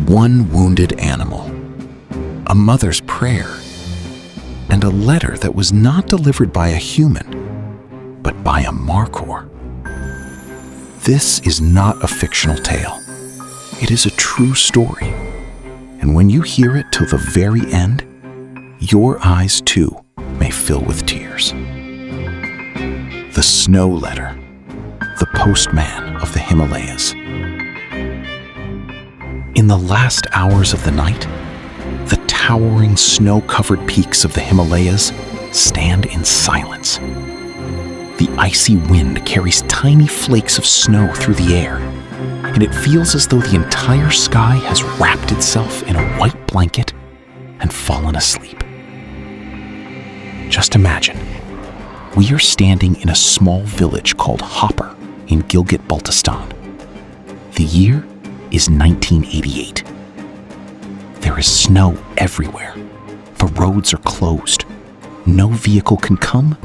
One wounded animal, a mother's prayer, and a letter that was not delivered by a human, but by a Markhor. This is not a fictional tale. It is a true story. And when you hear it till the very end, your eyes too may fill with tears. The Snow Letter, the postman of the Himalayas. In the last hours of the night, the towering snow-covered peaks of the Himalayas stand in silence. The icy wind carries tiny flakes of snow through the air, and it feels as though the entire sky has wrapped itself in a white blanket and fallen asleep. Just imagine, we are standing in a small village called Hopper in Gilgit-Baltistan. The year is 1988. There is snow everywhere. The roads are closed. No vehicle can come,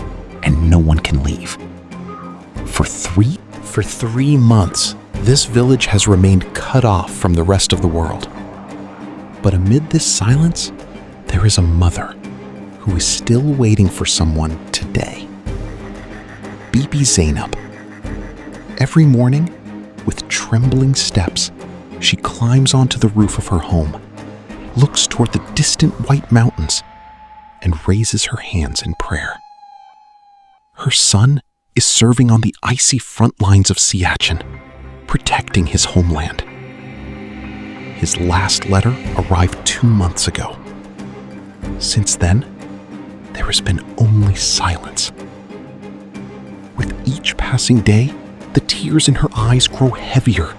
and no one can leave. For three months, this village has remained cut off from the rest of the world. But amid this silence, there is a mother who is still waiting for someone today. Bibi Zainab. Every morning, with trembling steps, she climbs onto the roof of her home, looks toward the distant white mountains, and raises her hands in prayer. Her son is serving on the icy front lines of Siachen, protecting his homeland. His last letter arrived 2 months ago. Since then, there has been only silence. With each passing day, the tears in her eyes grow heavier.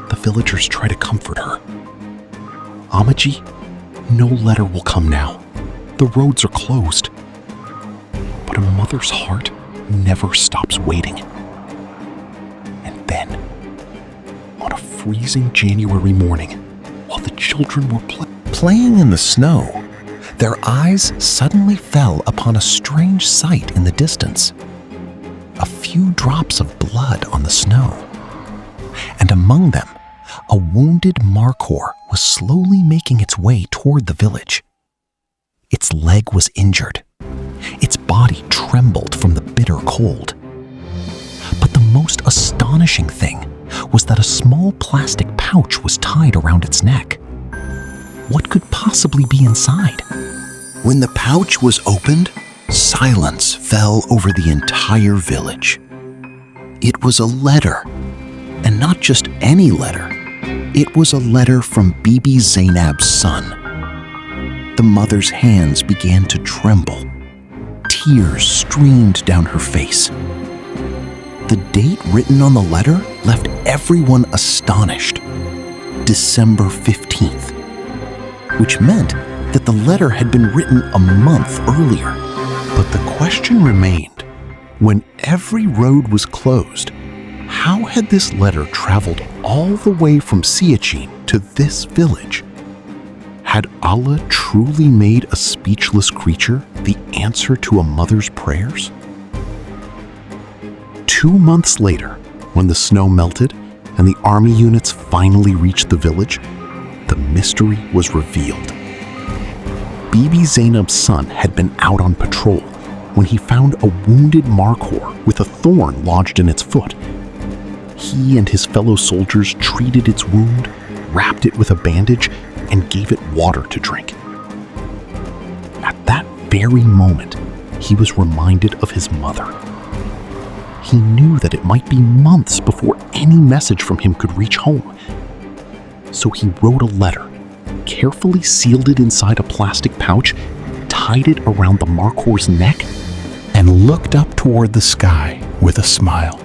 The villagers try to comfort her. Amaji, no letter will come now. The roads are closed. But a mother's heart never stops waiting. And then, on a freezing January morning, while the children were playing in the snow, their eyes suddenly fell upon a strange sight in the distance. A few drops of blood on the snow. And among them, a wounded Markhor was slowly making its way toward the village. Its leg was injured. Its body trembled from the bitter cold. But the most astonishing thing was that a small plastic pouch was tied around its neck. What could possibly be inside? When the pouch was opened, silence fell over the entire village. It was a letter, and not just any letter. It was a letter from Bibi Zainab's son. The mother's hands began to tremble. Tears streamed down her face. The date written on the letter left everyone astonished. December 15th, which meant that the letter had been written a month earlier. But the question remained, when every road was closed, how had this letter traveled all the way from Siachen to this village? Had Allah truly made a speechless creature the answer to a mother's prayers? 2 months later, when the snow melted and the army units finally reached the village, the mystery was revealed. Bibi Zainab's son had been out on patrol when he found a wounded Markhor with a thorn lodged in its foot. He and his fellow soldiers treated its wound, wrapped it with a bandage, and gave it water to drink. At that very moment, he was reminded of his mother. He knew that it might be months before any message from him could reach home. So he wrote a letter, carefully sealed it inside a plastic pouch, tied it around the Markhor's neck, and looked up toward the sky with a smile.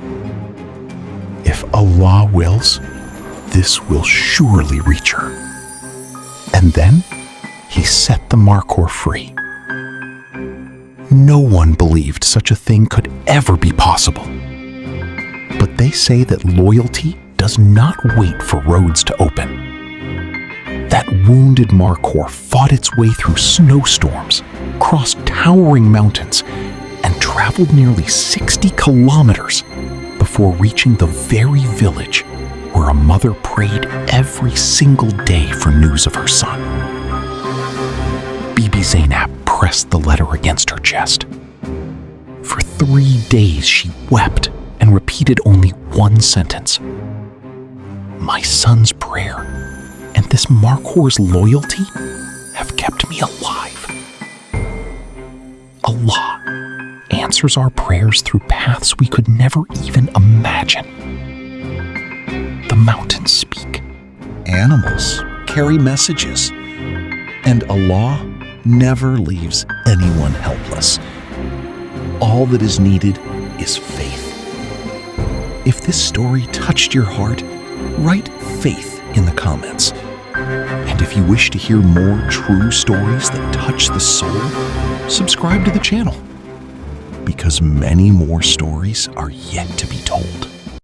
If Allah wills, this will surely reach her. And then he set the Markhor free. No one believed such a thing could ever be possible. But they say that loyalty does not wait for roads to open. That wounded Markhor fought its way through snowstorms, crossed towering mountains, and traveled nearly 60 kilometers before reaching the very village where where a mother prayed every single day for news of her son. Bibi Zainab pressed the letter against her chest. For 3 days she wept and repeated only one sentence. My son's prayer and this Markhor's loyalty have kept me alive. Allah answers our prayers through paths we could never even imagine. The mountains speak. Animals carry messages. And Allah never leaves anyone helpless. All that is needed is faith. If this story touched your heart, write faith in the comments. And if you wish to hear more true stories that touch the soul, subscribe to the channel, because many more stories are yet to be told.